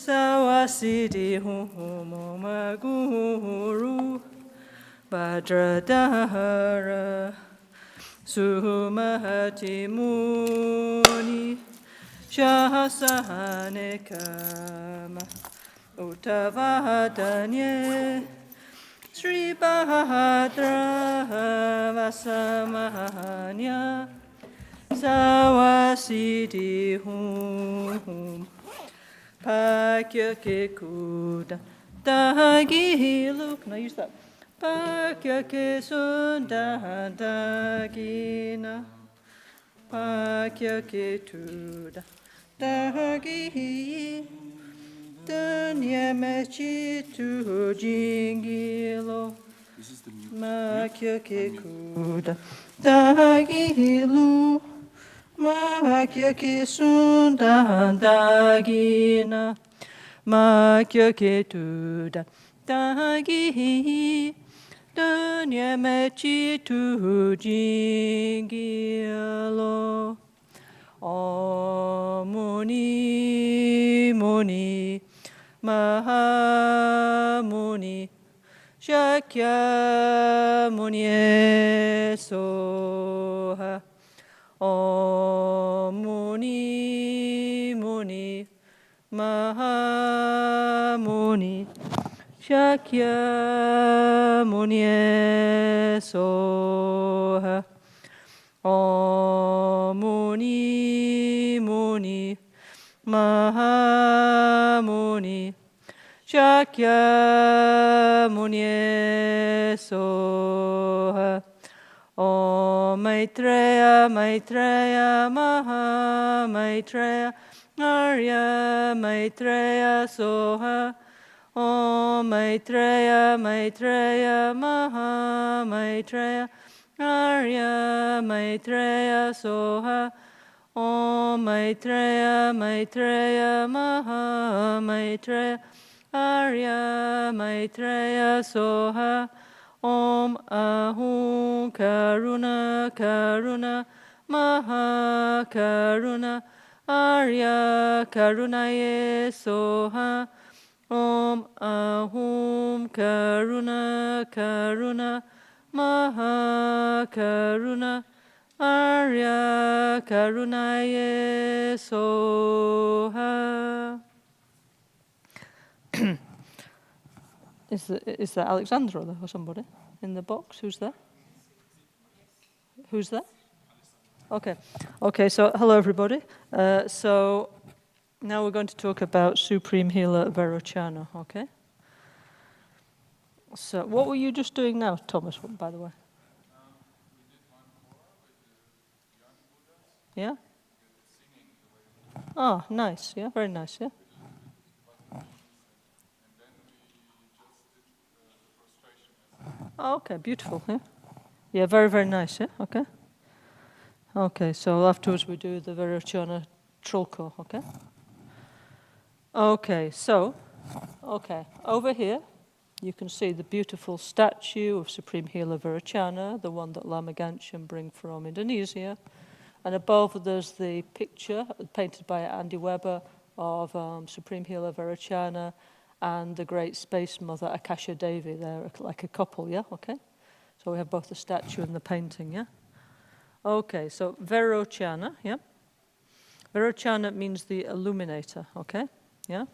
Sawasiti Humo Maguru Bhadradara Sumahati Muni Shahasane Kama Uttavadanye Sri Bahadra Vasamahanya Sawasiti Hum Pakya Kekuda Dagi Look, can I use that? Pakya Kesunda Dagina Pakya Ketuda Dagi Dunyamechi Tu Jingilo Makya Kekuda Dagilu Makya Kesunda Dagina Makya Ketuda Dagi Dunyamechi Tu Jingilo Om Muni Muni Mahamuni Shakya Muni Soha Om Muni Muni Mahamuni Shakya Muni Soha Om Muni Muni Mahamuni Shakya Muni Soha Om Maitreya Maitreya Maha Maitreya Arya Maitreya Soha Om Maitreya Maitreya Maha Maitreya Arya Maitreya Soha Om Maitreya Maitreya Maha Maitreya Arya Maitreya Soha Om Ahum Karuna Karuna Maha Karuna Arya Karunaye Soha Om Ahum Karuna Karuna Maha Karuna Arya Karunaye Soha. Is that Alexandra or somebody in the box? Who's there? Who's there? Okay. Okay, so hello everybody. So now we're going to talk about Supreme Healer Vairochana, okay? So what were you just doing now, Thomas, by the way? We did one more with the young Buddhas. Yeah? Singing the way. Oh, nice. Yeah, very nice, yeah. And then we just did the prostration as well. Oh, okay, beautiful, yeah. Yeah, very, very nice, yeah, okay. Okay, so afterwards we do the Vairochana Trilko, okay? Okay, so, over here you can see the beautiful statue of Supreme Healer Vairochana, the one that Lama Gangchen bring from Indonesia. And above there's the picture painted by Andy Weber of Supreme Healer Vairochana and the great space mother Akasha Devi. They're like a couple, yeah, okay? So we have both the statue and the painting, yeah? Okay, so Vairochana, yeah? Vairochana means the illuminator, okay? Yeah?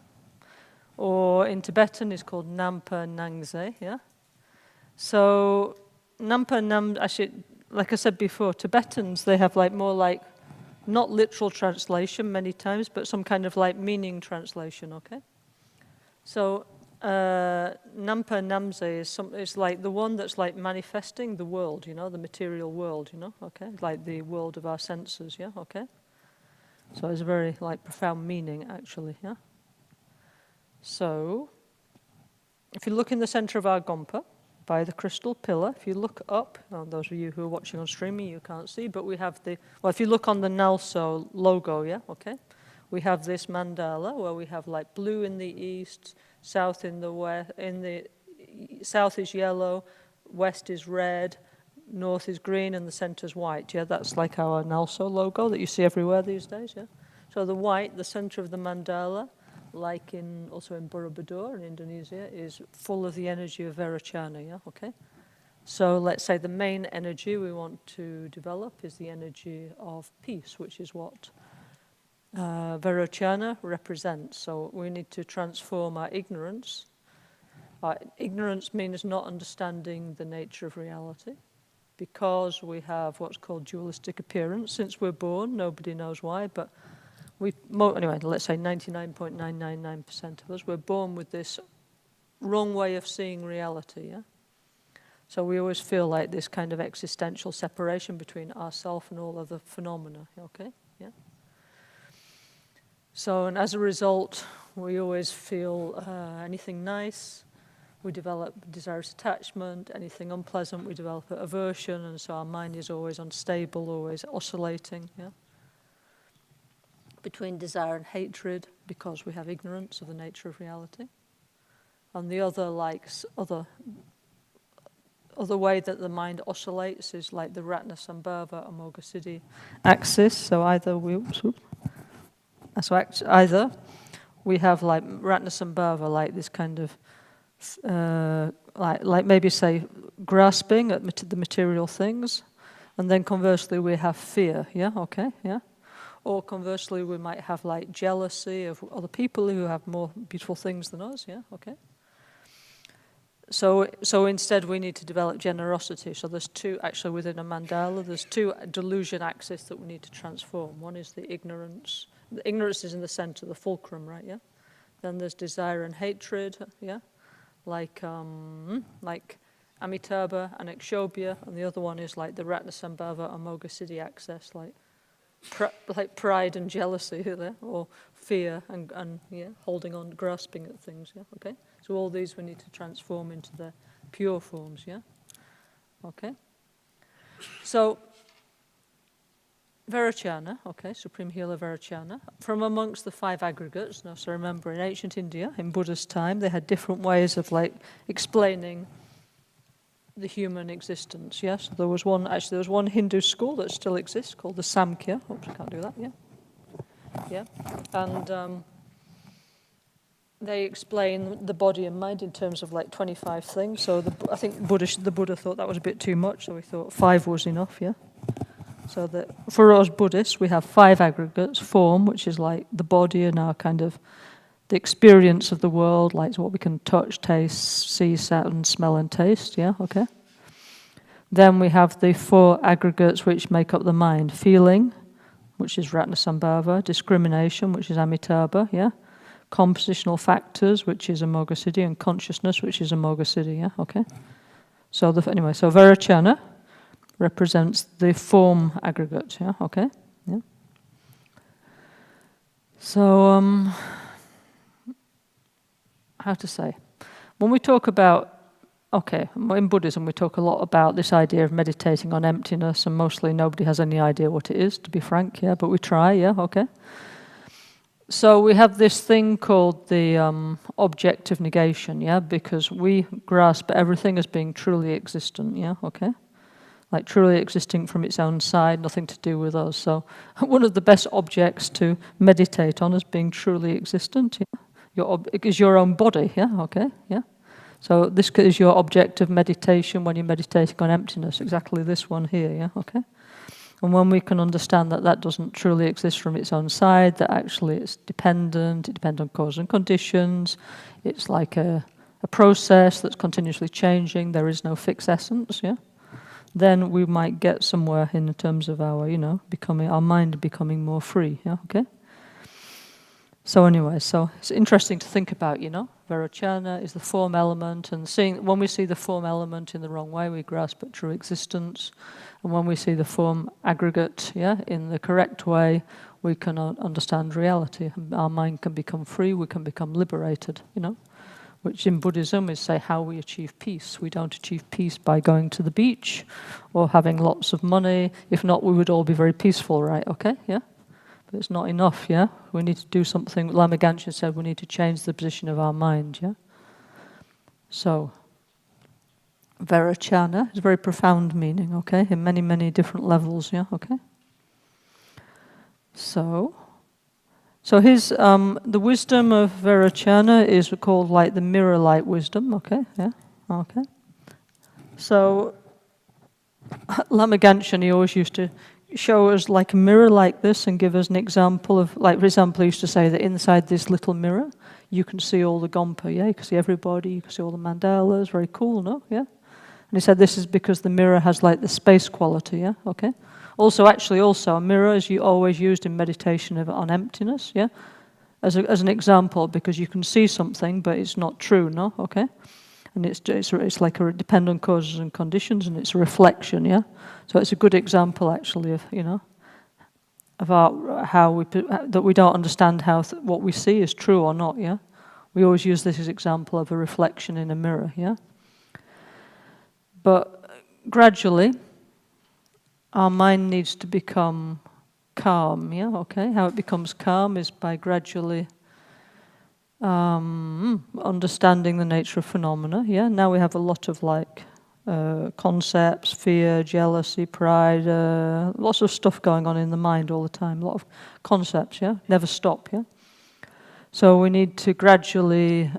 Or in Tibetan is called Nampa Nangze, yeah? So Nampa Nam, actually, like I said before, Tibetans, they have like more like, not literal translation many times, but some kind of like meaning translation, okay? So Nampa Namze is like the one that's like manifesting the world, you know, the material world, you know, okay? Like the world of our senses, yeah, okay? So it's a very like profound meaning actually, yeah? So, if you look in the center of our Gompa, by the crystal pillar, if you look up, those of you who are watching on streaming, you can't see, but we have the, well, if you look on the NgalSo logo, yeah, okay, we have this mandala where we have like blue in the east, south in the west, in the south is yellow, west is red, north is green, and the center's white, yeah, that's like our NgalSo logo that you see everywhere these days, yeah. So the white, the center of the mandala, like also in Borobudur in Indonesia, is full of the energy of Vairochana, yeah, okay? So let's say the main energy we want to develop is the energy of peace, which is what Vairochana represents. So we need to transform our ignorance. Ignorance means not understanding the nature of reality, because we have what's called dualistic appearance. Since we're born, nobody knows why, but anyway, let's say 99.999% of us, we're born with this wrong way of seeing reality, yeah? So we always feel like this kind of existential separation between ourselves and all other phenomena, okay? Yeah. So, and as a result, we always feel anything nice, we develop desirous attachment, anything unpleasant, we develop aversion, and so our mind is always unstable, always oscillating, yeah? Between desire and hatred, because we have ignorance of the nature of reality. And the other, other way that the mind oscillates is like the Ratnasambhava Amoga Siddhi axis. So either we have like Ratnasambhava, like this kind of like maybe say grasping at the material things, and then conversely we have fear. Yeah, okay, yeah. Or conversely we might have like jealousy of other people who have more beautiful things than us. Yeah, okay. So instead we need to develop generosity. So there's two, actually within a mandala, there's two delusion axes that we need to transform. One is the ignorance. The ignorance is in the center, the fulcrum, right, yeah? Then there's desire and hatred, yeah? Like Amitabha and Akshobhya, and the other one is like the Ratnasambhava Amoga Siddhi axis, like pride and jealousy, yeah? Or fear and yeah, holding on, grasping at things, yeah, okay? So all these we need to transform into the pure forms, yeah? Okay? So, Vairochana, okay, Supreme Healer Vairochana, from amongst the 5 aggregates. Now, so remember, in ancient India, in Buddha's time, they had different ways of like explaining the human existence, yes? There was one Hindu school that still exists called the Samkhya. Oops, I can't do that, yeah? Yeah, and they explain the body and mind in terms of like 25 things. So I think the Buddha thought that was a bit too much, so we thought 5 was enough, yeah? So that for us Buddhists, we have 5 aggregates: form, which is like the body and our kind of the experience of the world, like what we can touch, taste, see, sound, smell, and taste. Yeah, okay. Then we have the 4 aggregates which make up the mind: feeling, which is Ratnasambhava; discrimination, which is Amitabha. Yeah. Compositional factors, which is Amoga Siddhi; and consciousness, which is Amoga Siddhi. Yeah, okay. So so Vairochana represents the form aggregate, yeah, okay, yeah. So, how to say? When we talk about, okay, in Buddhism we talk a lot about this idea of meditating on emptiness, and mostly nobody has any idea what it is, to be frank, yeah, but we try, yeah, okay. So we have this thing called the objective negation, yeah, because we grasp everything as being truly existent, yeah, okay. Like truly existing from its own side, nothing to do with us. So one of the best objects to meditate on as being truly existent, yeah? Is your own body, yeah, okay, yeah. So this is your object of meditation when you're meditating on emptiness, exactly this one here, yeah, okay. And when we can understand that that doesn't truly exist from its own side, that actually it's dependent, it depends on cause and conditions, it's like a process that's continuously changing, there is no fixed essence, yeah. Then we might get somewhere in terms of our, our mind becoming more free, yeah, okay? So anyway, so it's interesting to think about, Vairochana is the form element, and when we see the form element in the wrong way, we grasp at true existence, and when we see the form aggregate, yeah, in the correct way, we can understand reality. Our mind can become free, we can become liberated, which in Buddhism is, say, how we achieve peace. We don't achieve peace by going to the beach or having lots of money. If not, we would all be very peaceful, right? Okay, yeah? But it's not enough, yeah? We need to do something. Lama Gangchen said we need to change the position of our mind, yeah? So, Vairochana is a very profound meaning, okay? In many, many different levels, yeah? Okay? So So his the wisdom of Vairochana is called like the mirror-like wisdom. Okay, yeah, okay. So Lama Gangchen, he always used to show us like a mirror like this and give us an example of, like, for example, he used to say that inside this little mirror, you can see all the Gompa, yeah? You can see everybody, you can see all the mandalas, very cool, no? Yeah? And he said this is because the mirror has like the space quality, yeah? Okay? Also, actually, a mirror is always used in meditation on emptiness, yeah? As an example, because you can see something, but it's not true, no? Okay? And it's like a depend on causes and conditions, and it's a reflection, yeah. So it's a good example, actually, of of that we don't understand how what we see is true or not, yeah. We always use this as example of a reflection in a mirror, yeah. But gradually, our mind needs to become calm, yeah. Okay, how it becomes calm is by gradually understanding the nature of phenomena. Yeah, now we have a lot of like concepts, fear, jealousy, pride, lots of stuff going on in the mind all the time. A lot of concepts. Yeah, never stop. Yeah, so we need to gradually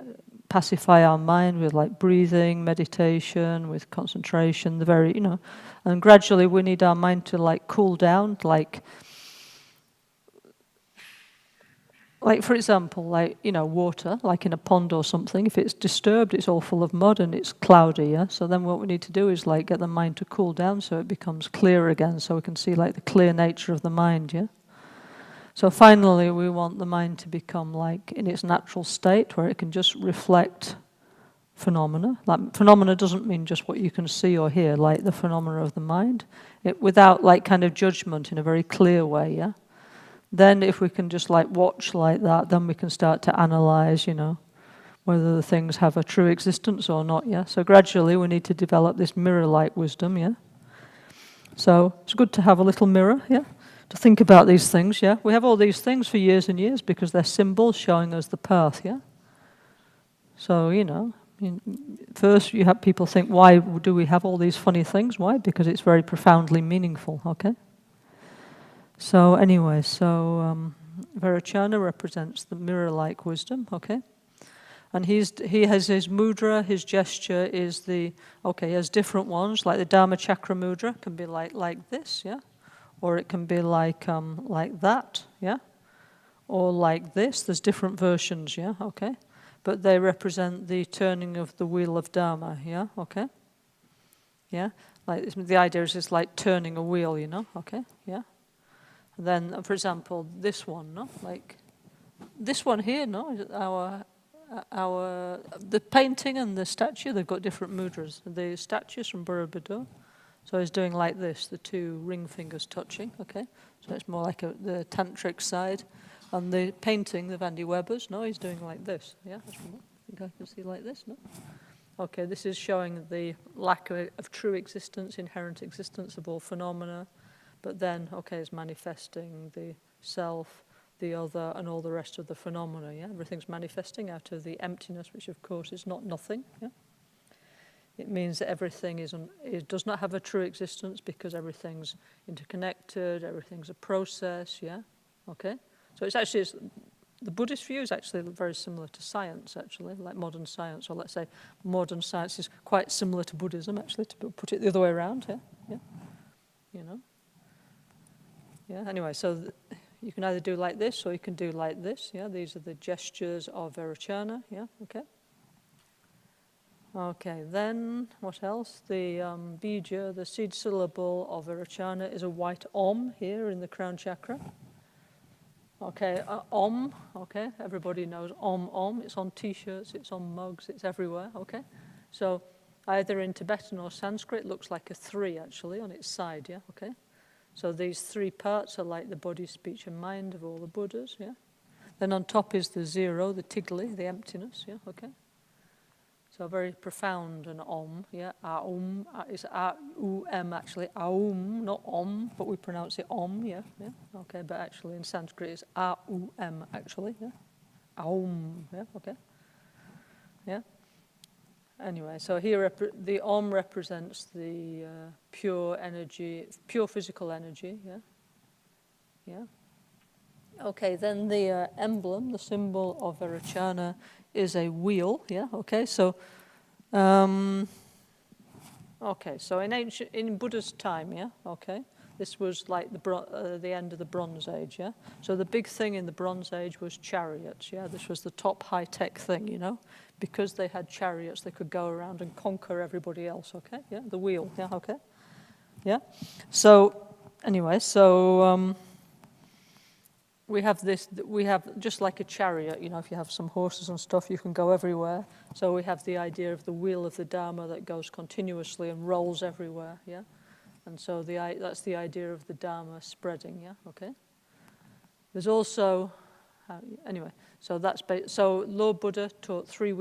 pacify our mind with like breathing, meditation, with concentration. And gradually we need our mind to like cool down, Like, for example, water, like in a pond or something, if it's disturbed, it's all full of mud and it's cloudy, yeah? So then what we need to do is, like, get the mind to cool down so it becomes clear again, so we can see, like, the clear nature of the mind, yeah? So finally, we want the mind to become, like, in its natural state, where it can just reflect phenomena. Like, phenomena doesn't mean just what you can see or hear, like the phenomena of the mind, without, like, kind of judgment in a very clear way, yeah? Then if we can just like watch like that, then we can start to analyze, whether the things have a true existence or not, yeah? So gradually we need to develop this mirror-like wisdom, yeah? So it's good to have a little mirror, yeah? To think about these things, yeah? We have all these things for years and years because they're symbols showing us the path, yeah? So, first you have people think, why do we have all these funny things? Why? Because it's very profoundly meaningful, okay? So anyway, Vairochana represents the mirror-like wisdom, okay? And he has his mudra, his gesture is he has different ones, like the Dharma Chakra mudra can be like this, yeah? Or it can be like that, yeah? Or like this, there's different versions, yeah, okay? But they represent the turning of the wheel of Dharma, yeah, okay? Yeah? Like, the idea is it's like turning a wheel, okay, yeah? Then, for example, this one, no? Like this one here, no? The painting and the statue, they've got different mudras. The statue's from Borobudur, so he's doing like this, the two ring fingers touching, okay? So it's more like the Tantric side. And the painting, the Vandy Weber's, no? He's doing like this, yeah? I think I can see like this, no? Okay, this is showing the lack of true existence, inherent existence of all phenomena. But then, is manifesting the self, the other, and all the rest of the phenomena, yeah? Everything's manifesting out of the emptiness, which of course is not nothing, yeah? It means that everything it does not have a true existence because everything's interconnected, everything's a process, yeah? Okay? So the Buddhist view is actually very similar to science, actually, like modern science, or let's say modern science is quite similar to Buddhism, actually, to put it the other way around, yeah? Yeah? Yeah, anyway, so you can either do like this or you can do like this, yeah? These are the gestures of Vairochana, yeah? Okay. Okay, then what else? The bija, the seed syllable of Vairochana is a white Om here in the crown chakra. Okay, Om, okay, everybody knows Om. It's on t-shirts, it's on mugs, it's everywhere, okay? So either in Tibetan or Sanskrit, it looks like a 3 actually on its side, yeah? Okay. So these 3 parts are like the body, speech, and mind of all the Buddhas, yeah? Then on top is the 0, the tigli, the emptiness, yeah, okay? So very profound and Om, yeah? Aum, it's A-U-M actually, Aum, not Om, but we pronounce it Om, yeah? Okay, but actually in Sanskrit it's A-U-M actually, yeah? Aum, yeah, okay? Yeah? Anyway, so here the Om represents the pure energy, pure physical energy, yeah? Yeah? Okay, then the emblem, the symbol of Vairochana is a wheel, yeah, okay, so in Buddha's time, yeah, okay, this was like the end of the Bronze Age, yeah, so the big thing in the Bronze Age was chariots, yeah, this was the top high-tech thing, you know, because they had chariots, they could go around and conquer everybody else, okay, yeah, the wheel, yeah, okay, yeah, so anyway, so we have just like a chariot, you know, if you have some horses and stuff, you can go everywhere. So we have the idea of the wheel of the Dharma that goes continuously and rolls everywhere, yeah? And so that's the idea of the Dharma spreading, yeah, okay? There's also, anyway, so so Lord Buddha taught three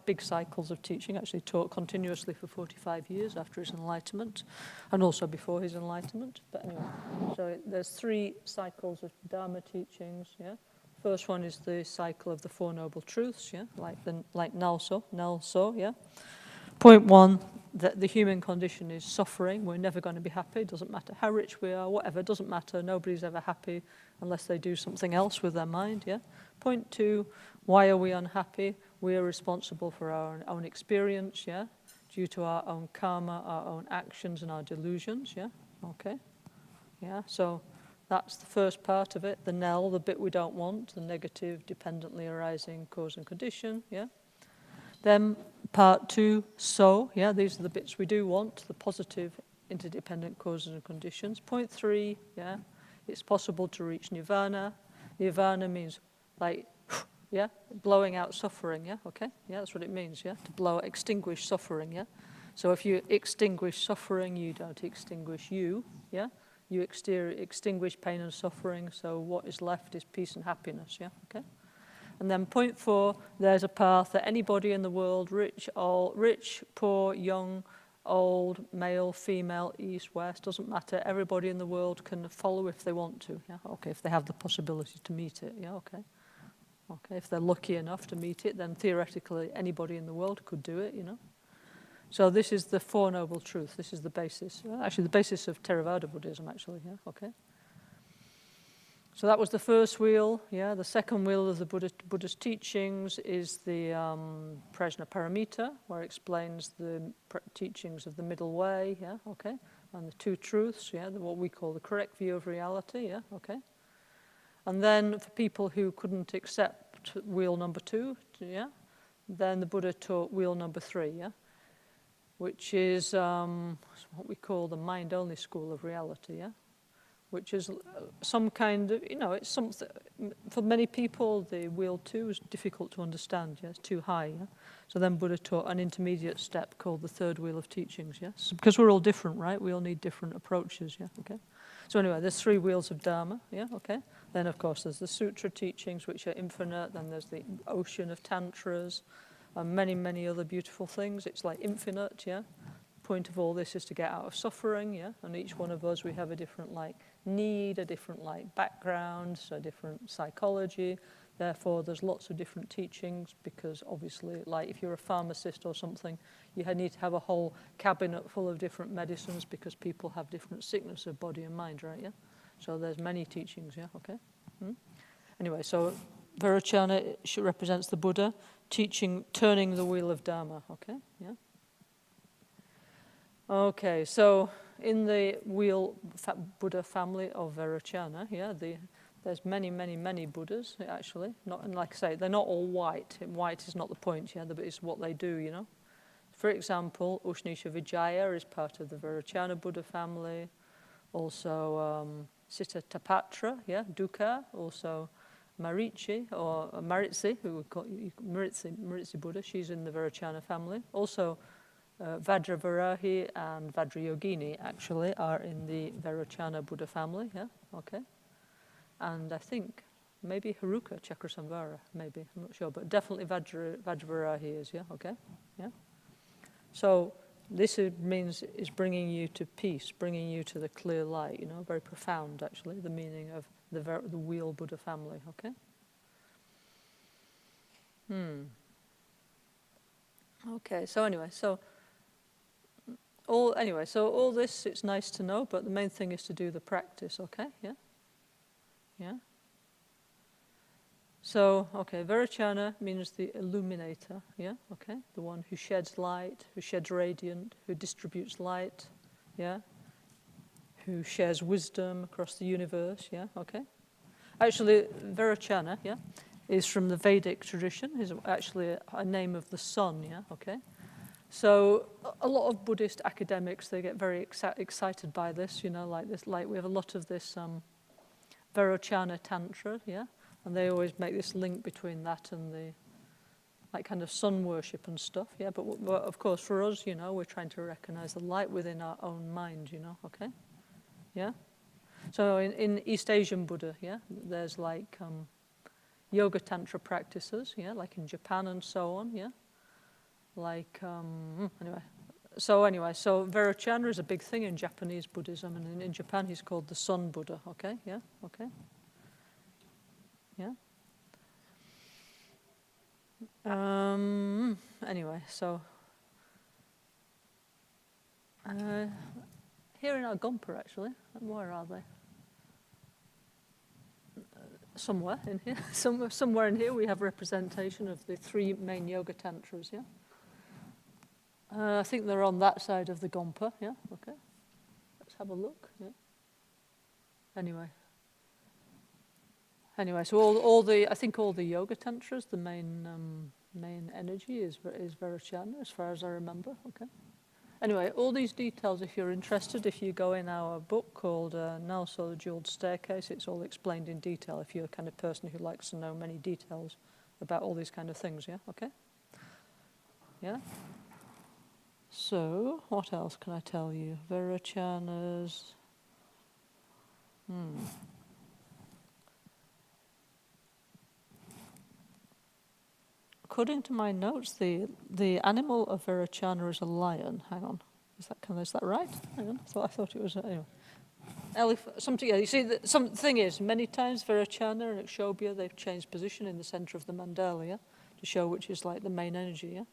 big cycles of teaching, actually taught continuously for 45 years after his enlightenment, and also before his enlightenment. But anyway, so there's 3 cycles of Dharma teachings, yeah. First one is the cycle of the Four Noble Truths, yeah, like NgalSo, yeah. Point 1, that the human condition is suffering. We're never going to be happy. It doesn't matter how rich we are, whatever, it doesn't matter. Nobody's ever happy unless they do something else with their mind, yeah? Point 2, why are we unhappy? We are responsible for our own experience, yeah? Due to our own karma, our own actions and our delusions, yeah? Okay, yeah, so that's the first part of it, the NEL, the bit we don't want, the negative, dependently arising cause and condition, yeah? Then part 2, so, yeah, these are the bits we do want, the positive interdependent causes and conditions. Point 3, yeah, it's possible to reach nirvana. Nirvana means like, yeah, blowing out suffering, yeah, okay? Yeah, that's what it means, yeah, to extinguish suffering, yeah? So if you extinguish suffering, you don't extinguish you, yeah? You extinguish pain and suffering, so what is left is peace and happiness, yeah, okay? And then point 4, there's a path that anybody in the world, rich, poor, young, old, male, female, east, west, doesn't matter. Everybody in the world can follow if they want to. Yeah, okay, if they have the possibility to meet it. Yeah, okay. Okay, if they're lucky enough to meet it, then theoretically anybody in the world could do it, you know. So this is the Four Noble Truths. This is the basis. Actually, the basis of Theravada Buddhism, actually. Yeah, okay. So that was the first wheel, yeah. The second wheel of the Buddha's teachings is the Prajna Paramita, where it explains the teachings of the middle way, yeah, okay. And the 2 truths, yeah, what we call the correct view of reality, yeah, okay. And then for people who couldn't accept wheel number 2, yeah, then the Buddha taught wheel number 3, yeah, which is what we call the mind-only school of reality, yeah. Which is some kind of, you know, it's something, for many people, the wheel 2 is difficult to understand, yeah, it's too high, yeah? So then Buddha taught an intermediate step called the third wheel of teachings, yeah? So because we're all different, right? We all need different approaches, yeah, okay? So anyway, there's 3 wheels of Dharma, yeah, okay? Then, of course, there's the sutra teachings, which are infinite, then there's the ocean of tantras, and many, many other beautiful things. It's like infinite, yeah? Point of all this is to get out of suffering, yeah? And each one of us, we have a different, like, need, a different, like, background, a different psychology. Therefore, there's lots of different teachings because, obviously, like, if you're a pharmacist or something, you need to have a whole cabinet full of different medicines because people have different sickness of body and mind, right, yeah? So there's many teachings, yeah, okay? Anyway, so Vairochana represents the Buddha teaching, turning the wheel of Dharma, okay, yeah? Okay, so in the wheel Buddha family of Vairochana, yeah, there's many, many, many Buddhas, actually. And like I say, they're not all white. White is not the point, yeah, but it's what they do, you know. For example, Ushnisha Vijaya is part of the Vairochana Buddha family. Also, Siddha Tapatra, yeah, Dukkha. Also, Marici, or Maritsi, who we call Maritsi Buddha, she's in the Vairochana family. Also, Vajravarahi and Vajrayogini actually are in the Vairochana Buddha family, yeah, okay. And I think maybe Haruka Chakrasamvara, maybe, I'm not sure, but definitely Vajravarahi is, yeah, okay, yeah. So this means is bringing you to peace, bringing you to the clear light, you know, very profound actually, the meaning of the wheel Buddha family, okay. Okay, so anyway, so all this, it's nice to know, but the main thing is to do the practice, okay? Yeah? Yeah? So, okay, Vairochana means the illuminator, yeah, okay? The one who sheds light, who sheds radiant, who distributes light, yeah? Who shares wisdom across the universe, yeah, okay? Actually, Vairochana, yeah, is from the Vedic tradition, is actually a name of the sun, yeah, okay? So a lot of Buddhist academics, they get very excited by this, you know, like this, like we have a lot of this Vairochana Tantra, yeah? And they always make this link between that and the, like, kind of sun worship and stuff, yeah? But of course, for us, you know, we're trying to recognize the light within our own mind, you know, okay? Yeah? So in East Asian Buddha, yeah, there's like yoga tantra practices, yeah, like in Japan and so on, yeah. Like anyway, so Vairochana is a big thing in Japanese Buddhism, and in Japan he's called the Sun Buddha. Okay, yeah, okay, yeah. Anyway, so here in our Gompa, actually, where are they? Somewhere in here, somewhere in here, we have representation of the three main yoga tantras. Yeah, I think they're on that side of the Gompa. Yeah, okay. Let's have a look. Yeah. Anyway, so I think all the yoga tantras, the main energy is Vairochana, as far as I remember. Okay. Anyway, all these details, if you're interested, if you go in our book called NgalSo, the Jeweled Staircase, it's all explained in detail if you're the kind of person who likes to know many details about all these kind of things, yeah? Okay? Yeah? So, what else can I tell you? Vairochanas. According to my notes, the animal of Vairochana is a lion. Hang on. Is that right? Hang on. I thought it was anyway. Elephant, something. Yeah, you see, some thing is, many times Vairochana and Akshobhya, they've changed position in the center of the mandala, yeah, to show which is like the main energy, yeah.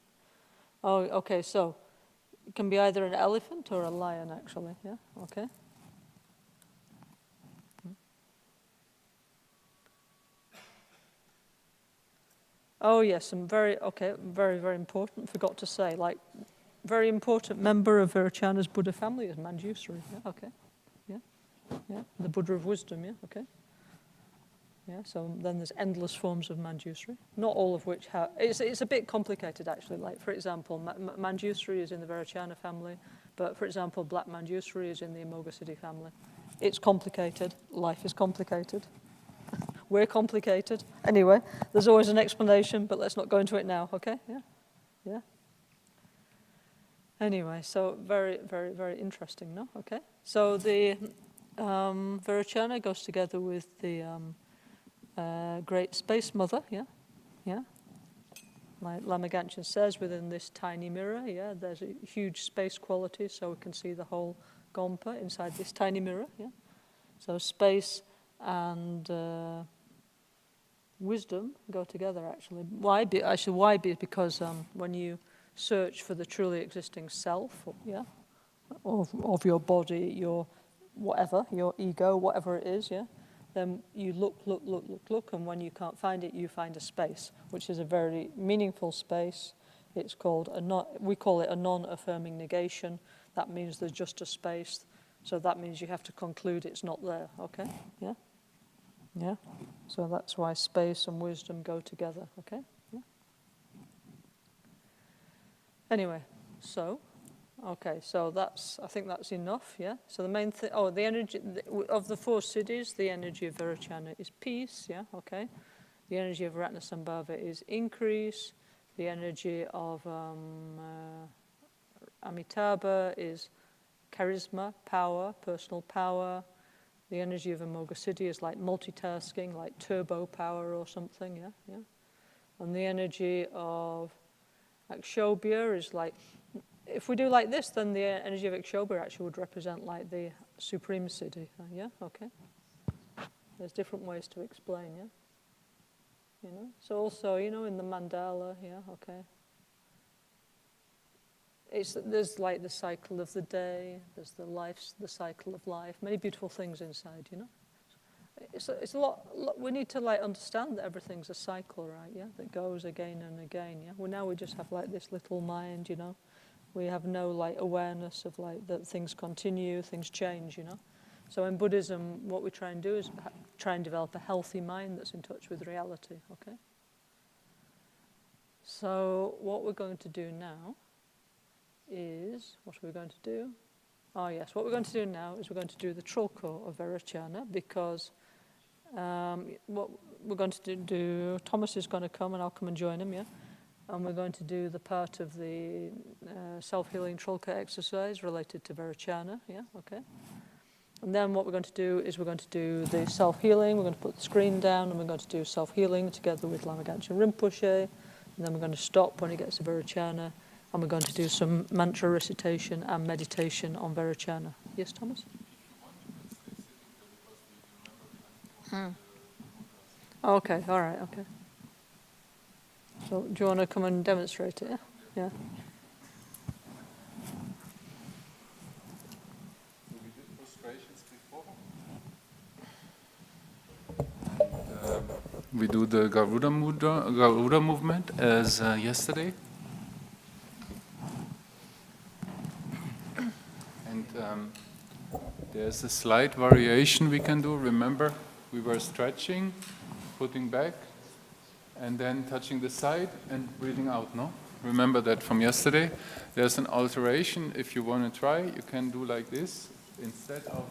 Oh, okay. So it can be either an elephant or a lion, actually, yeah. Okay. Oh yes, and very important. Forgot to say, like, very important member of Vairochana's Buddha family is Manjusri. Yeah. Okay. Yeah, the Buddha of wisdom, yeah, okay. Yeah, so then there's endless forms of Manjusri, not all of which have, it's a bit complicated actually, like for example, Manjusri is in the Vairochana family, but for example, Black Manjusri is in the Amoghasiddhi family. It's complicated, life is complicated. We're complicated. Anyway, there's always an explanation, but let's not go into it now, okay? Yeah. Anyway, so very, very, very interesting, no? Okay. So the Vairochana goes together with the Great Space Mother, yeah. Like Lama Gangchen says, within this tiny mirror, yeah, there's a huge space quality, so we can see the whole Gompa inside this tiny mirror, yeah. So space and wisdom go together, actually. Why? Because when you search for the truly existing self, yeah, of your body, your whatever, your ego, whatever it is, yeah, then you look, and when you can't find it, you find a space, which is a very meaningful space. It's called we call it a non-affirming negation. That means there's just a space, so that means you have to conclude it's not there, okay? Yeah? So that's why space and wisdom go together, okay? Yeah. Anyway, so I think that's enough, yeah? So the main thing, the energy of the four siddhis, the energy of Vairochana is peace, yeah, okay? The energy of Ratnasambhava is increase. The energy of Amitabha is charisma, power, personal power. The energy of Amoghasiddhi is like multitasking, like turbo power or something, yeah. And the energy of Akshobhya is like, if we do like this, then the energy of Akshobhya actually would represent like the supreme siddhi, yeah, okay. There's different ways to explain, yeah. You know, so also, you know, in the mandala, yeah, okay. There's like the cycle of the day, there's the cycle of life, many beautiful things inside, you know. It's a lot. We need to like understand that everything's a cycle, right? Yeah, that goes again and again. Yeah. Well, now we just have like this little mind, you know. We have no like awareness of like that things continue, things change, you know. So in Buddhism, what we try and do is try and develop a healthy mind that's in touch with reality. Okay. So what we're going to do now is, what are we going to do? Oh yes, what we're going to do now is we're going to do the Trilko of Vairochana, because what we're going to do, Thomas is going to come and I'll come and join him, yeah? And we're going to do the part of the self-healing Trilka exercise related to Vairochana, yeah, okay? And then what we're going to do is we're going to do the self-healing, we're going to put the screen down and we're going to do self-healing together with Lama Gangchen Rinpoche, and then we're going to stop when it gets to Vairochana, and we're going to do some mantra recitation and meditation on Vairochana. Yes, Thomas? Okay, all right, okay. So do you want to come and demonstrate it? Yeah. We did frustrations before. We do the Garuda movement as yesterday. And there's a slight variation we can do. Remember, we were stretching, putting back, and then touching the side and breathing out, no? Remember that from yesterday. There's an alteration. If you want to try, you can do like this. Instead of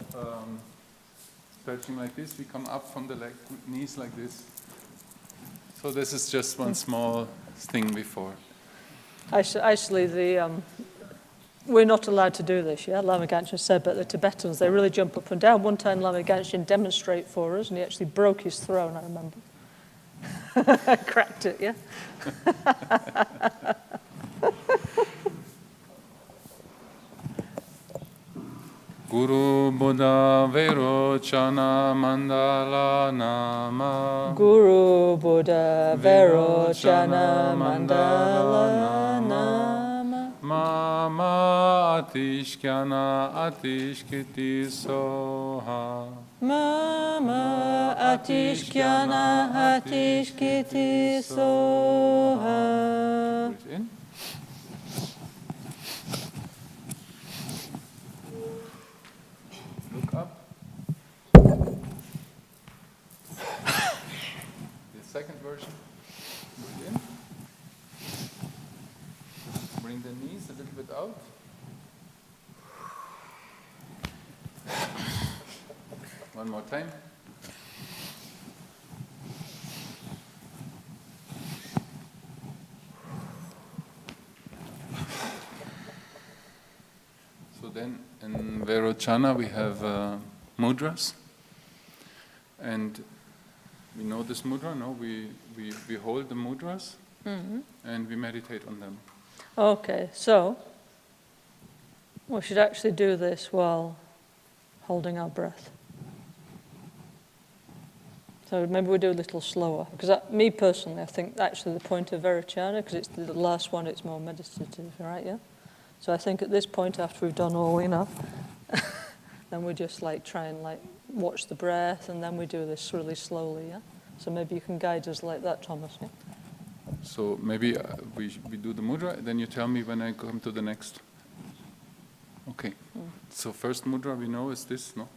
stretching like this, we come up from the knees like this. So this is just one small thing before. Actually, we're not allowed to do this, yeah? Lama Gangchen said, but the Tibetans, they really jump up and down. One time Lama Gangchen demonstrated for us, and he actually broke his throne, I remember. Cracked it, yeah? Guru Buddha Vairochana Mandala Nama. Guru Buddha Vairochana Mandala Nama. Mama Atishkyana Atishkiti Soha. Mama Atishkyana Atishkiti Soha. Breathe in. Look up. The second version. Breathe in. Bring the knees a little bit out. One more time. So then in Vairochana we have mudras, and we know this mudra, no? We hold the mudras and we meditate on them. Okay, so we should actually do this while holding our breath. So maybe we do a little slower, because me personally, I think actually the point of Vairochana, because it's the last one, it's more meditative, right? Yeah. So I think at this point, after we've done all, then we just like try and like watch the breath, and then we do this really slowly. Yeah. So maybe you can guide us like that, Thomas. Yeah. So maybe we do the mudra, then you tell me when I come to the next. Okay. So first mudra we know is this, no?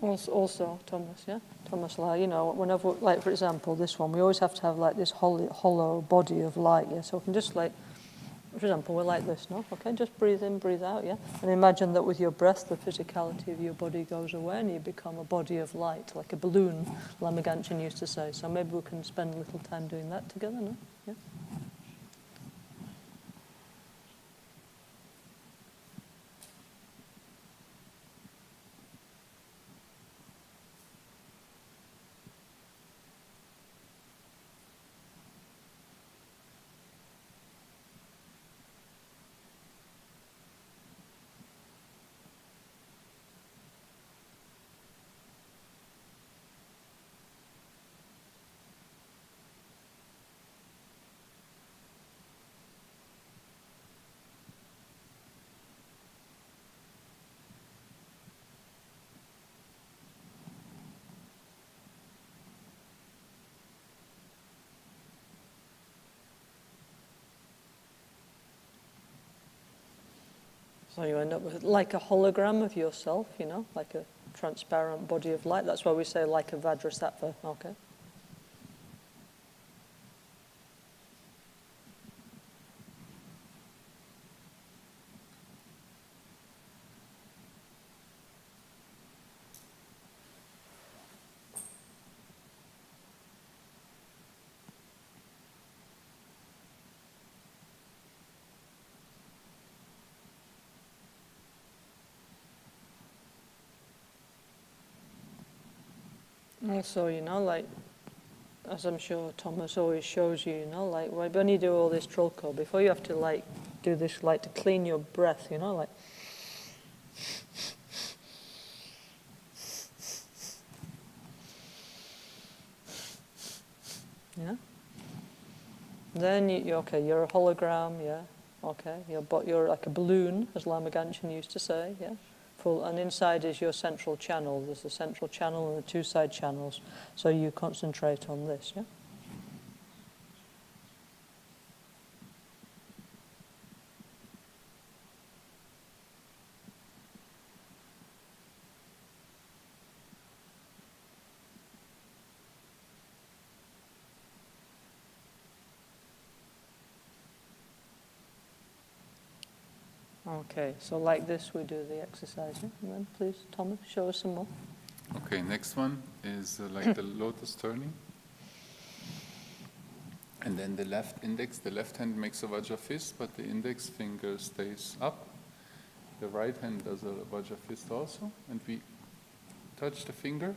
Also, Thomas, yeah? Thomas, like, you know, whenever, like, for example, this one, we always have to have, like, this hollow body of light, yeah? So we can just, like, for example, we're like this, no? Okay, just breathe in, breathe out, yeah? And imagine that with your breath, the physicality of your body goes away and you become a body of light, like a balloon, Lama Gangchen used to say. So maybe we can spend a little time doing that together, no? Yeah? So you end up with like a hologram of yourself, you know, like a transparent body of light. That's why we say like a Vajrasattva, okay? Also, you know, like, as I'm sure Thomas always shows you, you know, like, when you do all this trulko, before you have to, like, do this, like, to clean your breath, you know, like, yeah? Then okay, you're a hologram, yeah, okay, you're like a balloon, as Lama Gangchen used to say, yeah? Full, and inside is your central channel. There's the central channel and the two side channels, so you concentrate on this, yeah? Okay, so like this we do the exercise, yeah? And then please, Thomas, show us some more. Okay, next one is like the lotus turning. And then the left index, the left hand makes a Vajra fist, but the index finger stays up. The right hand does a Vajra fist also, and we touch the finger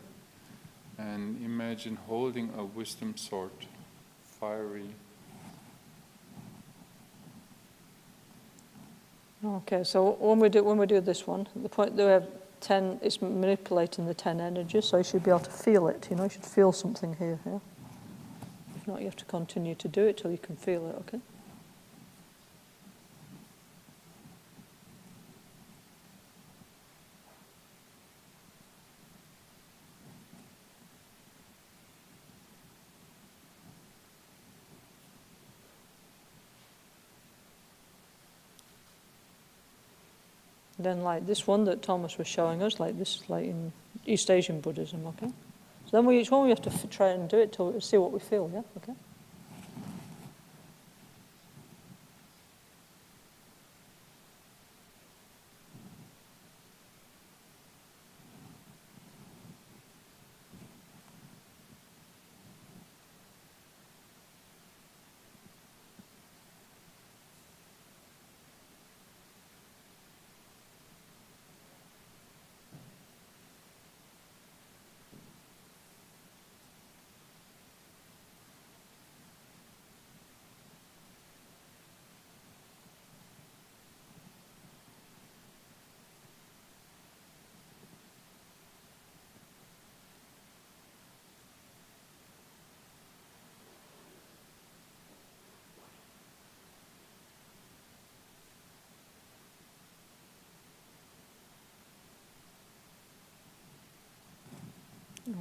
and imagine holding a wisdom sword, fiery. Okay, so when we do this one, the point that we have 10 is manipulating the 10 energies, so you should be able to feel it, you know, you should feel something here, yeah? If not, you have to continue to do it till you can feel it, okay? Then like this one that Thomas was showing us, like this, like in East Asian Buddhism, okay? So then each one we have to try and do it to see what we feel, yeah? Okay?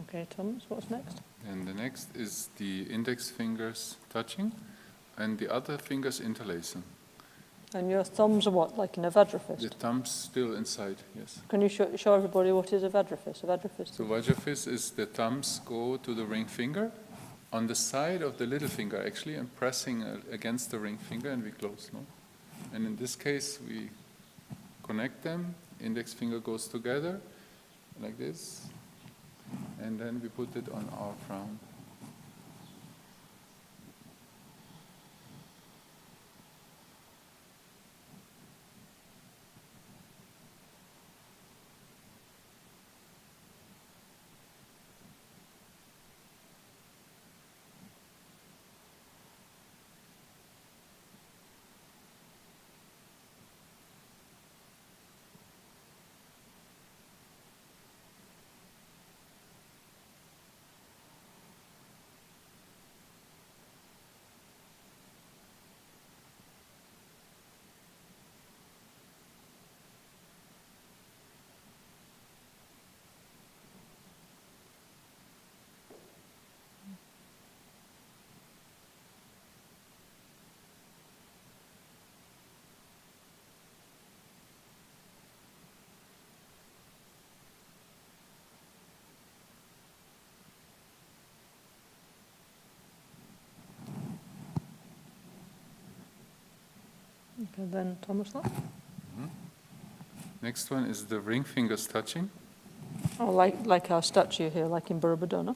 Okay, Thomas, what's next? And the next is the index fingers touching and the other fingers interlacing. And your thumbs are what, like in a Vajrafist? The thumbs still inside, yes. Can you show everybody what is a Vajrafist? A Vajrafist. So Vajrafist is the thumbs go to the ring finger, on the side of the little finger actually, and pressing against the ring finger, and we close, no? And in this case, we connect them, index finger goes together, like this, and then we put it on our crown. Okay, then Thomas. Next one is the ring fingers touching. Oh, like our statue here, like in Burabadona.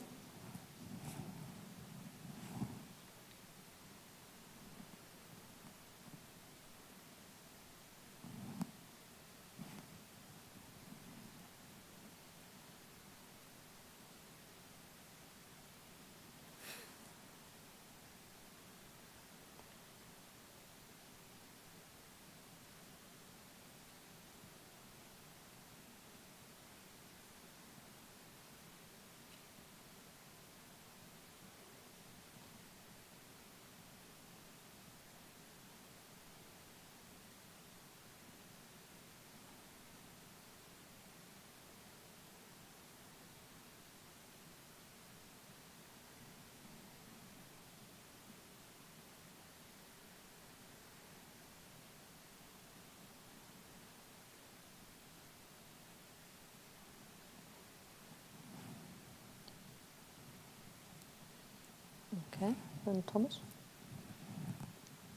Okay, then Thomas.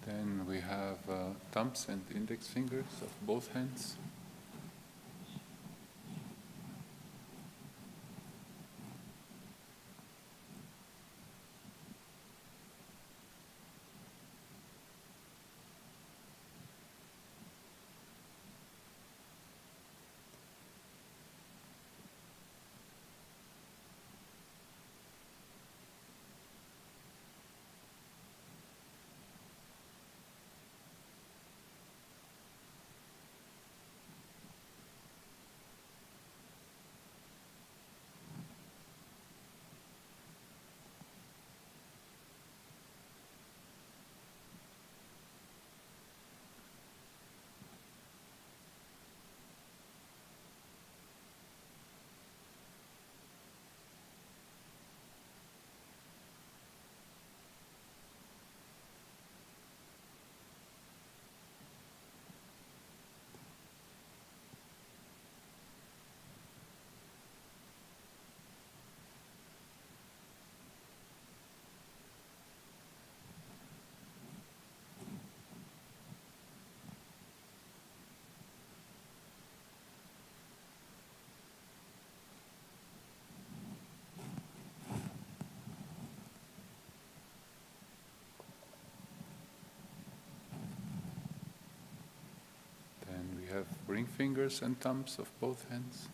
Then we have thumbs and index fingers of both hands. We have ring fingers and thumbs of both hands.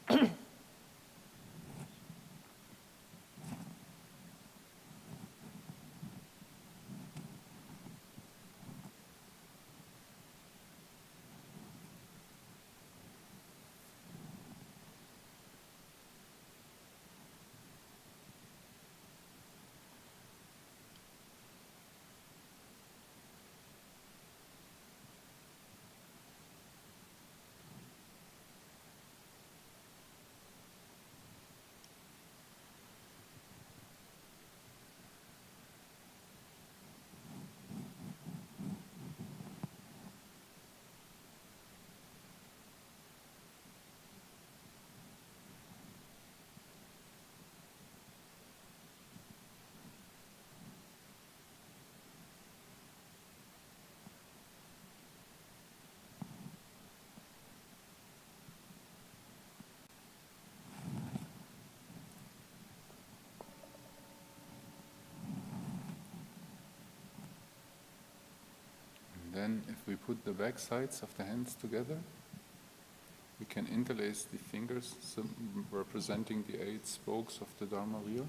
then if we put the back sides of the hands together, we can interlace the fingers, representing the 8 spokes of the Dharma wheel.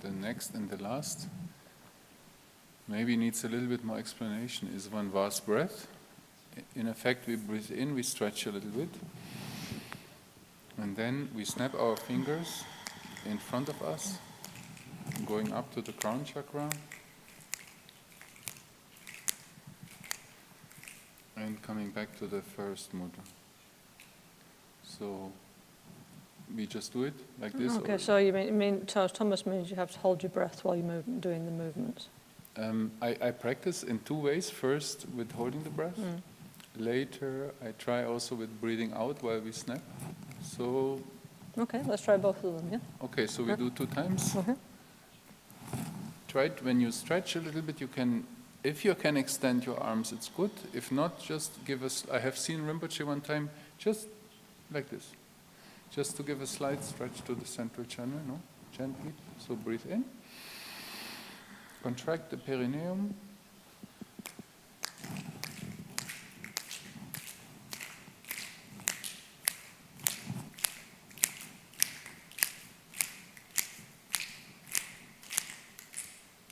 The next and the last, maybe needs a little bit more explanation, is one vast breath. In effect, we breathe in, we stretch a little bit, and then we snap our fingers in front of us, going up to the crown chakra, and coming back to the first mudra. So we just do it like this. Okay, so you mean Charles Thomas means you have to hold your breath while you're doing the movements. I practice in 2 ways. First, with holding the breath. Later, I try also with breathing out while we snap. So. Okay, let's try both of them, yeah? Okay, so we do 2 times. Try it when you stretch a little bit. You can, if you can extend your arms, it's good. If not, just give us. I have seen Rinpoche one time, just like this. Just to give a slight stretch to the central channel, no? Gently. So breathe in. Contract the perineum.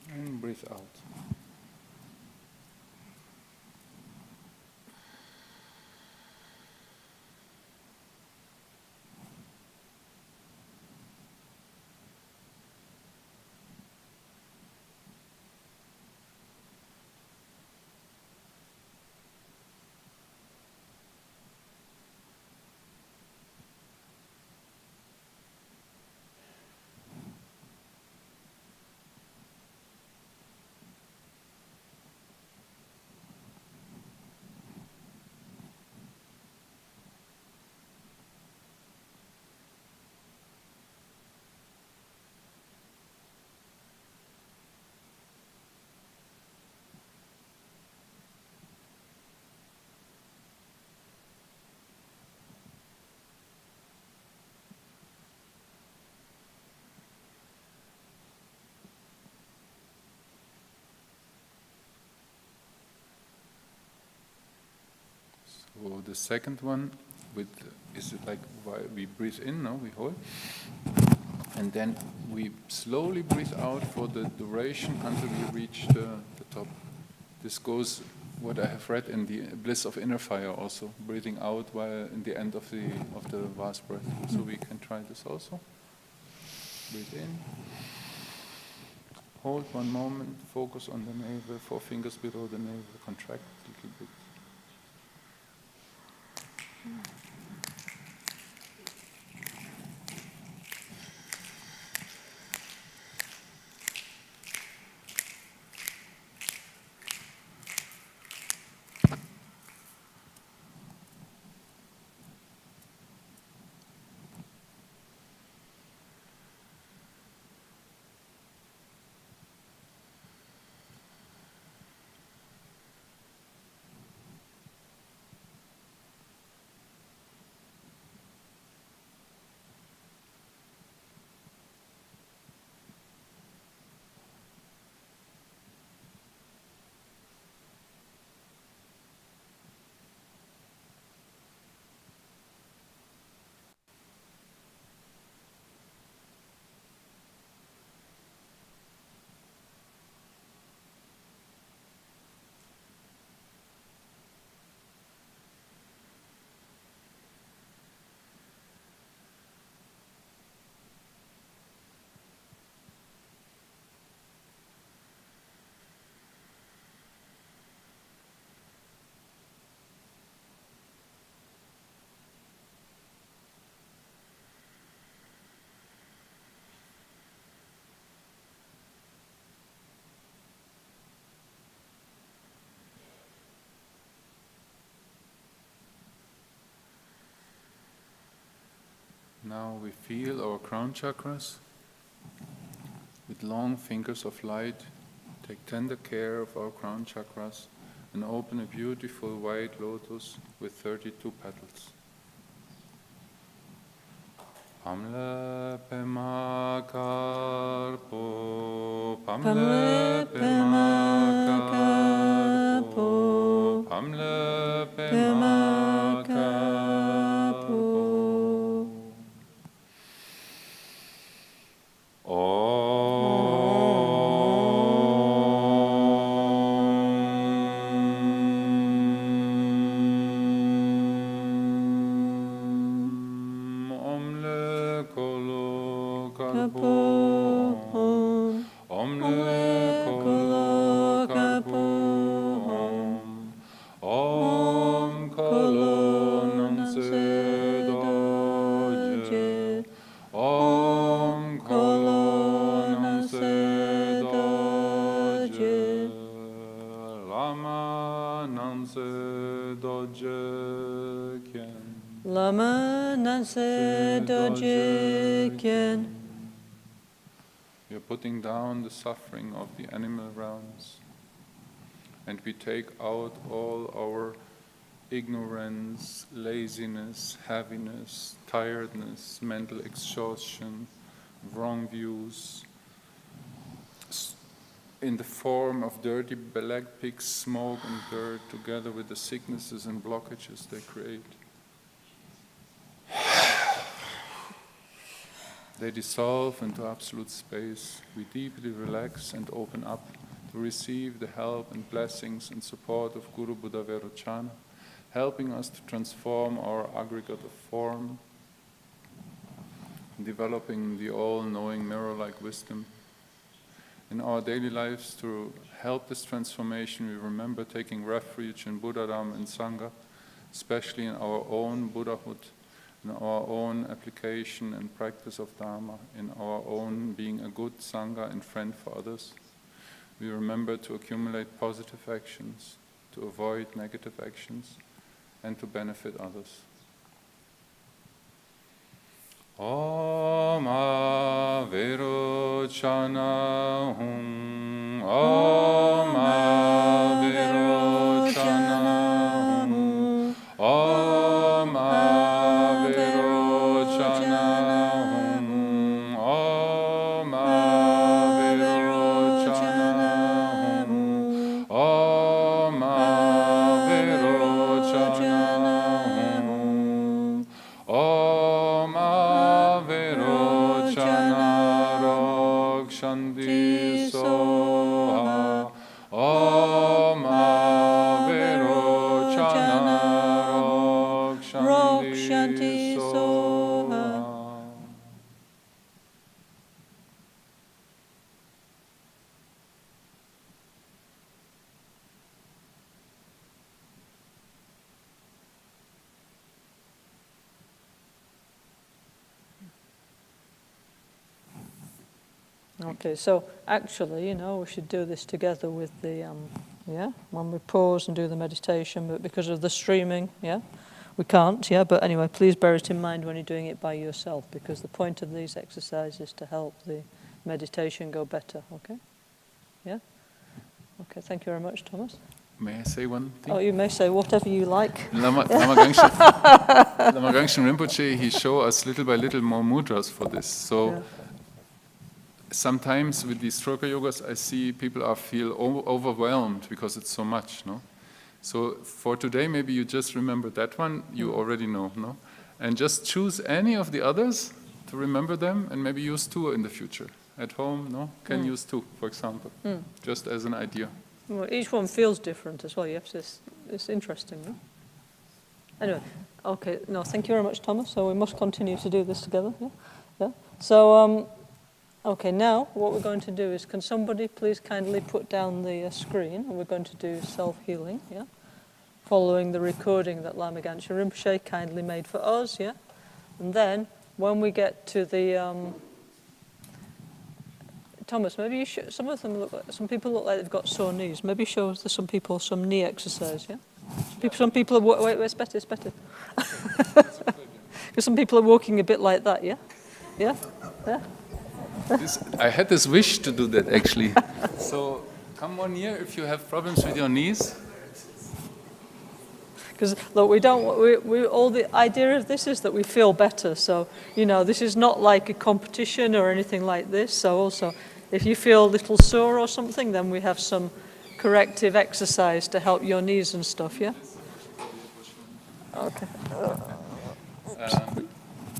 And breathe out. So the second one is it like we breathe in, no? We hold. And then we slowly breathe out for the duration until we reach the top. This goes, what I have read in the Bliss of Inner Fire also, breathing out while in the end of the vast breath. So we can try this also. Breathe in. Hold 1 moment, focus on the navel, 4 fingers below the navel, contract a little bit. Now we feel our crown chakras with long fingers of light. Take tender care of our crown chakras and open a beautiful white lotus with 32 petals. Pamle pema karpo, pamle pema karpo, pamle pema karpo. Lama Gangchen Rinpoche. We are putting down the suffering of the animal realms, and we take out all our ignorance, laziness, heaviness, tiredness, mental exhaustion, wrong views, in the form of dirty black pigs, smoke and dirt, together with the sicknesses and blockages they create. They dissolve into absolute space. We deeply relax and open up to receive the help and blessings and support of Guru Buddha Vairochana, helping us to transform our aggregate of form, developing the all-knowing mirror-like wisdom. In our daily lives, to help this transformation, we remember taking refuge in Buddha-dharma and Sangha, especially in our own Buddhahood, in our own application and practice of Dharma, in our own being a good Sangha and friend for others. We remember to accumulate positive actions, to avoid negative actions, and to benefit others. Om Vairochana Hum, Om Vairochana Hum, Om Vairochana Hum, Om Vairochana Hum, Om Vairochana Hum, Om Vairochana Rakshanti Soha, Om Vairochana Rakshanti Soha. Okay, so actually, we should do this together with the, when we pause and do the meditation, but because of the streaming, we can't, but anyway, please bear it in mind when you're doing it by yourself, because the point of these exercises is to help the meditation go better, okay? Yeah? Okay, thank you very much, Thomas. May I say one thing? Oh, you may say whatever you like. Lama Gangchen Rinpoche, he showed us little by little more mudras for this. So sometimes with these stroke yogas, I see people feel overwhelmed because it's so much, no? So for today, maybe you just remember that one you already know, no? And just choose any of the others to remember them, and maybe use two in the future. At home, no? Can use two, for example, just as an idea. Well, each one feels different as well. You have to, it's interesting, no? Anyway, okay, no, thank you very much, Thomas. So we must continue to do this together, yeah? So, okay, now what we're going to do is, can somebody please kindly put down the screen, and we're going to do self-healing, following the recording that Lama Gangchen Rinpoche kindly made for us, And then, when we get to the, Thomas, maybe you should, some people look like they've got sore knees. Maybe show some people some knee exercise, Some people, wait, it's better. Because some people are walking a bit like that, yeah? Yeah? Yeah? I had this wish to do that actually. So come more near if you have problems with your knees. Because look, all the idea of this is that we feel better. So, you know, this is not like a competition or anything like this. So also, if you feel a little sore or something, then we have some corrective exercise to help your knees and stuff, yeah? Okay.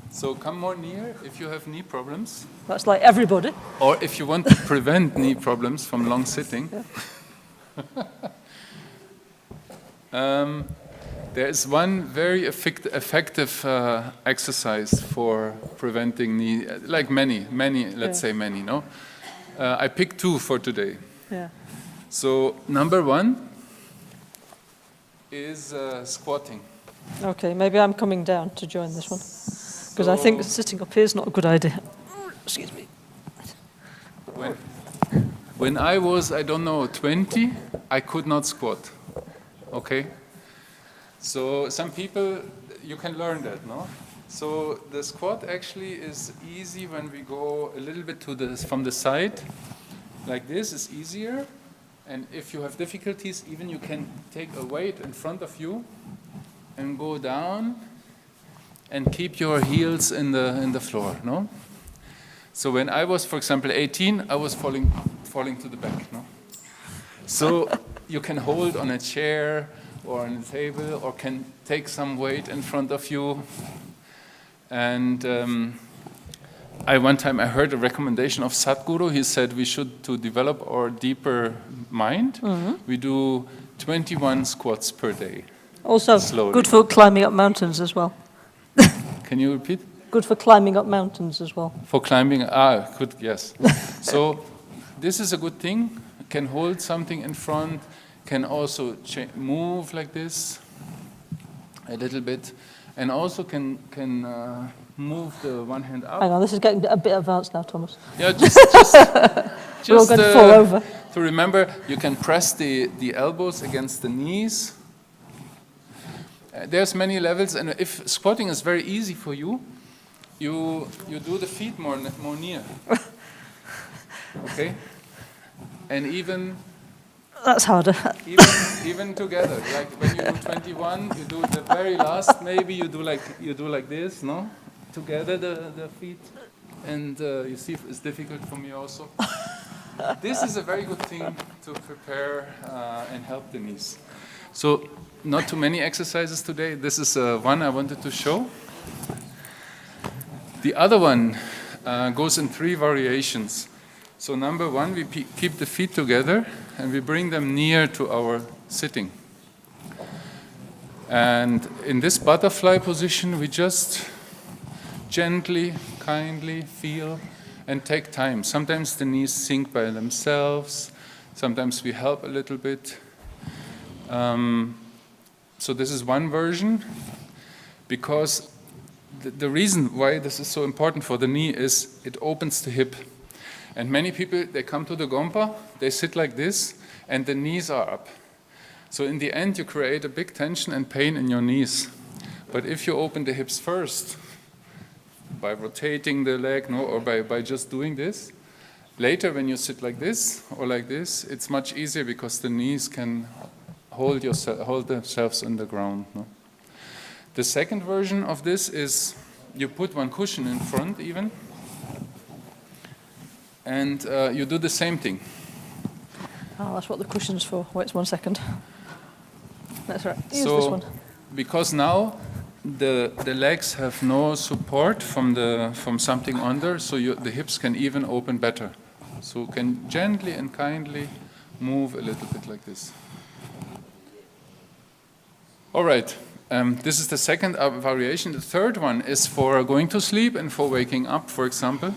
So come more near if you have knee problems. That's like everybody. Or if you want to prevent knee problems from long sitting. Yeah. There is one very effective exercise for preventing knee, like many, let's say many, no? I picked two for today. Yeah. So number one is squatting. Okay, maybe I'm coming down to join this one. Because I think sitting up here is not a good idea. Excuse me. When I was, I don't know, 20, I could not squat. Okay? So some people, you can learn that, no? So the squat actually is easy when we go a little bit from the side. Like this is easier. And if you have difficulties, even you can take a weight in front of you and go down and keep your heels in the floor, no? So when I was, for example, 18, I was falling to the back, no? So you can hold on a chair or on a table, or can take some weight in front of you. And one time I heard a recommendation of Sadhguru. He said we should, to develop our deeper mind, we do 21 squats per day. Also, slowly. Good for climbing up mountains as well. Can you repeat? Good for climbing up mountains as well. For climbing, good, yes. So this is a good thing. Can hold something in front, can also move like this a little bit, and also can move the one hand up. Hang on, this is getting a bit advanced now, Thomas. Yeah, just We're all going to fall over. To remember, you can press the elbows against the knees. There's many levels, and if squatting is very easy for you, you do the feet more near. Okay? And even... That's harder. Even together, like when you do 21, you do the very last, maybe you do like this, no? Together the feet, and you see it's difficult for me also. This is a very good thing to prepare and help the knees. So not too many exercises today. This is one I wanted to show. The other one goes in 3 variations. So number one, we keep the feet together and we bring them near to our sitting. And in this butterfly position, we just gently, kindly feel and take time. Sometimes the knees sink by themselves. Sometimes we help a little bit. So this is one version, because the reason why this is so important for the knee is it opens the hip. And many people, they come to the Gompa, they sit like this, and the knees are up. So in the end, you create a big tension and pain in your knees. But if you open the hips first, by rotating the leg, or by just doing this, later when you sit like this or like this, it's much easier because the knees can hold themselves on the ground. No? The second version of this is you put one cushion in front even, and you do the same thing. Oh, that's what the cushion's for. Wait 1 second. That's right. Use this one. Because now the legs have no support from something under, so the hips can even open better. So can gently and kindly move a little bit like this. All right. This is the second variation. The third one is for going to sleep and for waking up, for example.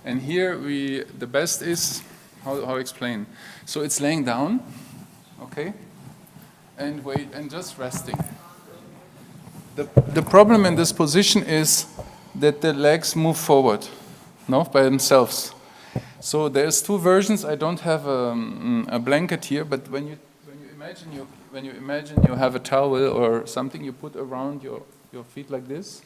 And here the best is, how explain? So it's laying down, okay, and wait, and just resting. The problem in this position is that the legs move forward, by themselves. So there's 2 versions. I don't have a blanket here, but when you imagine you have a towel or something you put around your feet like this,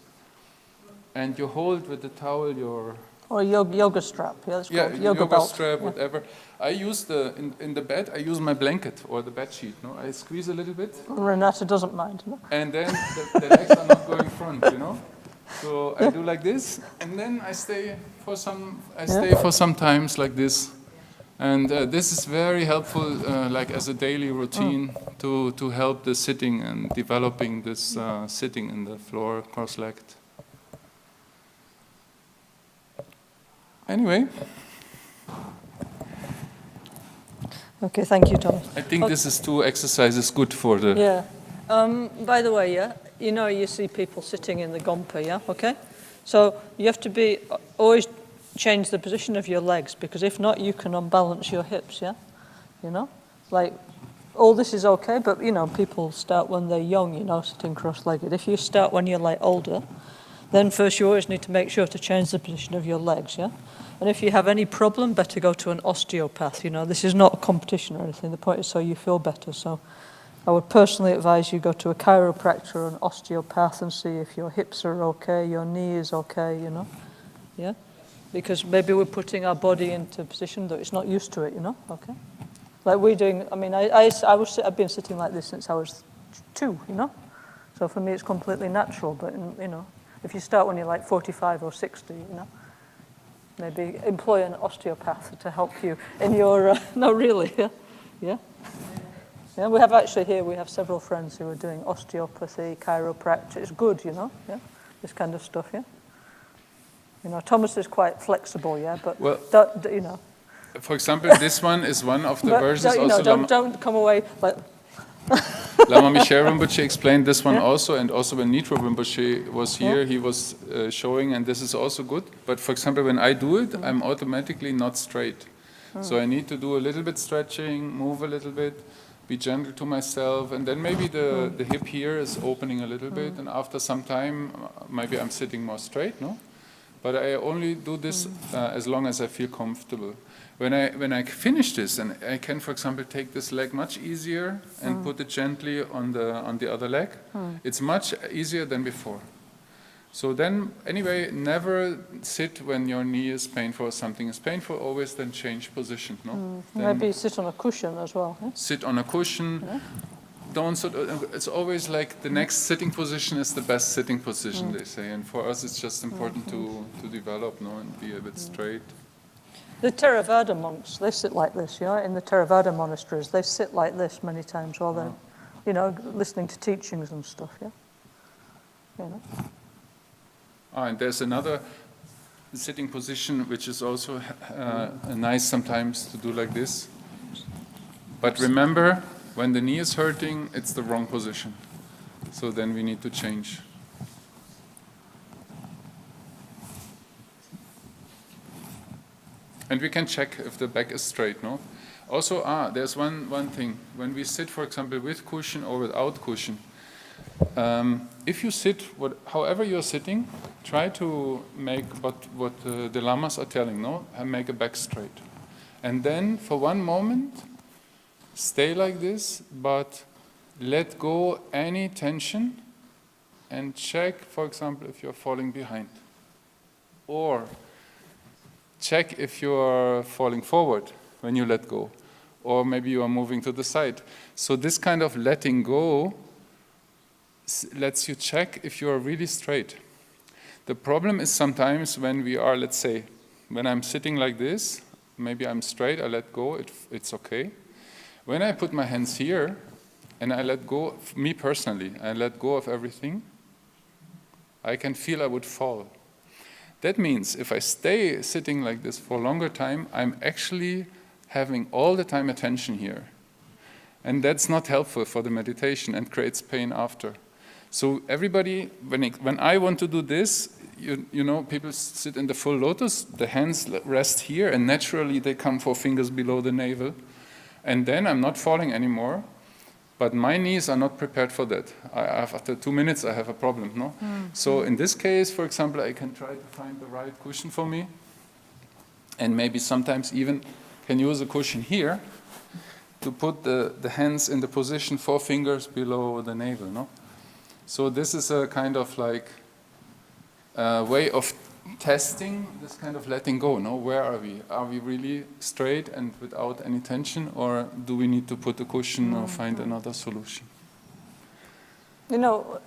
and you hold with the towel your... Or a yoga strap, yeah, it's called yoga belt. Strap, whatever. I use in the bed, I use my blanket or the bed sheet, no? I squeeze a little bit. Renata doesn't mind, no? And then the legs are not going front, you know? So I do like this, and then I stay for some times like this. And this is very helpful, like as a daily routine to help the sitting and developing this sitting in the floor, cross-legged. Anyway. Okay, thank you, Thomas. I think this is 2 exercises good for the... Yeah. By the way, yeah, you know you see people sitting in the gompa, yeah, okay? So you have to always change the position of your legs, because if not, you can unbalance your hips, yeah? You know? Like, all this is okay, but, you know, people start when they're young, you know, sitting cross-legged. If you start when you're, like, older, then first you always need to make sure to change the position of your legs, yeah? And if you have any problem, better go to an osteopath, you know. This is not a competition or anything. The point is so you feel better. So I would personally advise you go to a chiropractor or an osteopath and see if your hips are okay, your knee is okay, you know. Yeah? Because maybe we're putting our body into a position that it's not used to it, you know, okay? Like we're doing, I mean, I've been sitting like this since I was 2, you know? So for me it's completely natural, but, you know, if you start when you're like 45 or 60, you know, maybe employ an osteopath to help you in your, no really, yeah? Yeah? Yeah, we have several friends who are doing osteopathy, chiropractic. It's good, you know, yeah? This kind of stuff, yeah? You know, Thomas is quite flexible, yeah, but, well, you know. For example, this one is one of the versions also. Don't come away like... Lama Gangchen Rinpoche explained this one also, and also when Nitro Rinpoche was here, he was showing, and this is also good. But for example, when I do it, I'm automatically not straight. So I need to do a little bit stretching, move a little bit, be gentle to myself, and then maybe the hip here is opening a little bit, and after some time, maybe I'm sitting more straight, no? But I only do this as long as I feel comfortable. When I finish this, and I can, for example, take this leg much easier and put it gently on the other leg, it's much easier than before. So then, anyway, never sit when your knee is painful or something is painful, always then change position, no? Maybe sit on a cushion as well. Eh? Sit on a cushion. Yeah. Don't sit, it's always like the next sitting position is the best sitting position, they say. And for us, it's just important to develop, no, and be a bit straight. The Theravada monks, they sit like this, you know, in the Theravada monasteries, they sit like this many times while they're, you know, listening to teachings and stuff, yeah? You know? And there's another sitting position which is also nice sometimes to do like this. But remember, when the knee is hurting, it's the wrong position. So then we need to change. And we can check if the back is straight, no? Also, there's one thing. When we sit, for example, with cushion or without cushion, if you sit, however you're sitting, try to make what the lamas are telling, no? And make a back straight. And then, for one moment, stay like this, but let go any tension and check, for example, if you're falling behind. Or check if you're falling forward when you let go. Or maybe you are moving to the side. So this kind of letting go lets you check if you are really straight. The problem is sometimes when we are, let's say, when I'm sitting like this, maybe I'm straight, I let go, it's okay. When I put my hands here and I let go, me personally, I let go of everything, I can feel I would fall. That means if I stay sitting like this for a longer time, I'm actually having all the time attention here. And that's not helpful for the meditation and creates pain after. So everybody, when I want to do this, you know, people sit in the full lotus, the hands rest here, and naturally they come 4 fingers below the navel. And then I'm not falling anymore, but my knees are not prepared for that. After 2 minutes, I have a problem, no? So in this case, for example, I can try to find the right cushion for me, and maybe sometimes even can use a cushion here to put the hands in the position 4 fingers below the navel, no? So this is a kind of like way of testing this kind of letting go. No, where are we? Are we really straight and without any tension, or do we need to put a cushion or find another solution? You know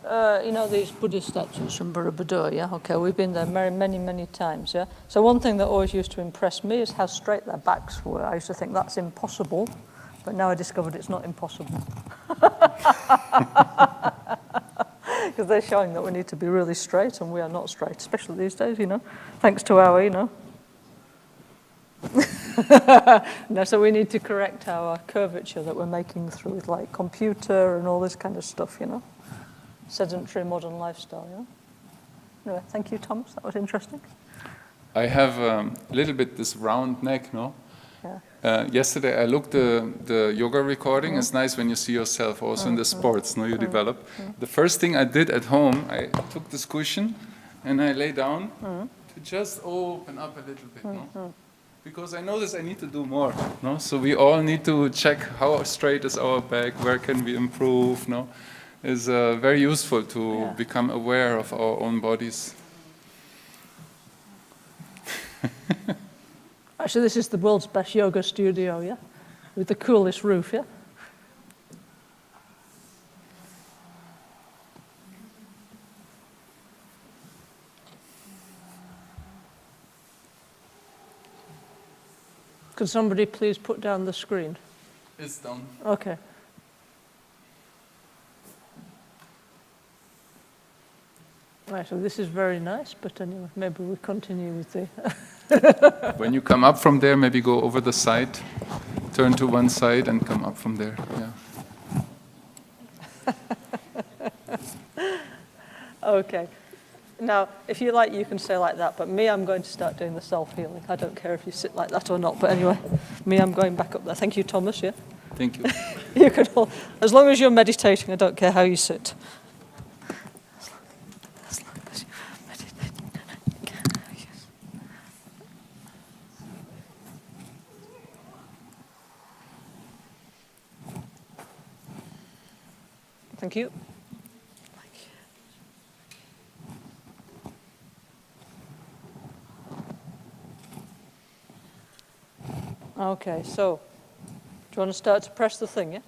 these Buddhist statues from Borobudur, yeah? Okay, we've been there many, many times, yeah? So one thing that always used to impress me is how straight their backs were. I used to think that's impossible, but now I discovered it's not impossible. Because they're showing that we need to be really straight, and we are not straight, especially these days, you know, thanks to our, you know. No, so we need to correct our curvature that we're making through like computer and all this kind of stuff, you know. Sedentary modern lifestyle, yeah. Anyway, thank you, Thomas. That was interesting. I have a little bit this round neck, no? Yeah. Yesterday I looked the yoga recording. It's nice when you see yourself also in the sports, no? You develop. The first thing I did at home, I took this cushion and I lay down to just open up a little bit, no? Because I notice I need to do more, no? So we all need to check how straight is our back, where can we improve, no? It's very useful to become aware of our own bodies. Actually, this is the world's best yoga studio, yeah? With the coolest roof, yeah? Could somebody please put down the screen? It's down. Okay. Right, so this is very nice, but anyway, maybe we continue with the... When you come up from there, maybe go over the side, turn to one side and come up from there, yeah. Okay. Now, if you like, you can say like that, but me, I'm going to start doing the self-healing. I don't care if you sit like that or not, but anyway, me, I'm going back up there. Thank you, Thomas, yeah? Thank you. You can all, as long as you're meditating, I don't care how you sit. As long as you're meditating. Yes. Thank you. Okay, so, do you want to start to press the thing, yeah?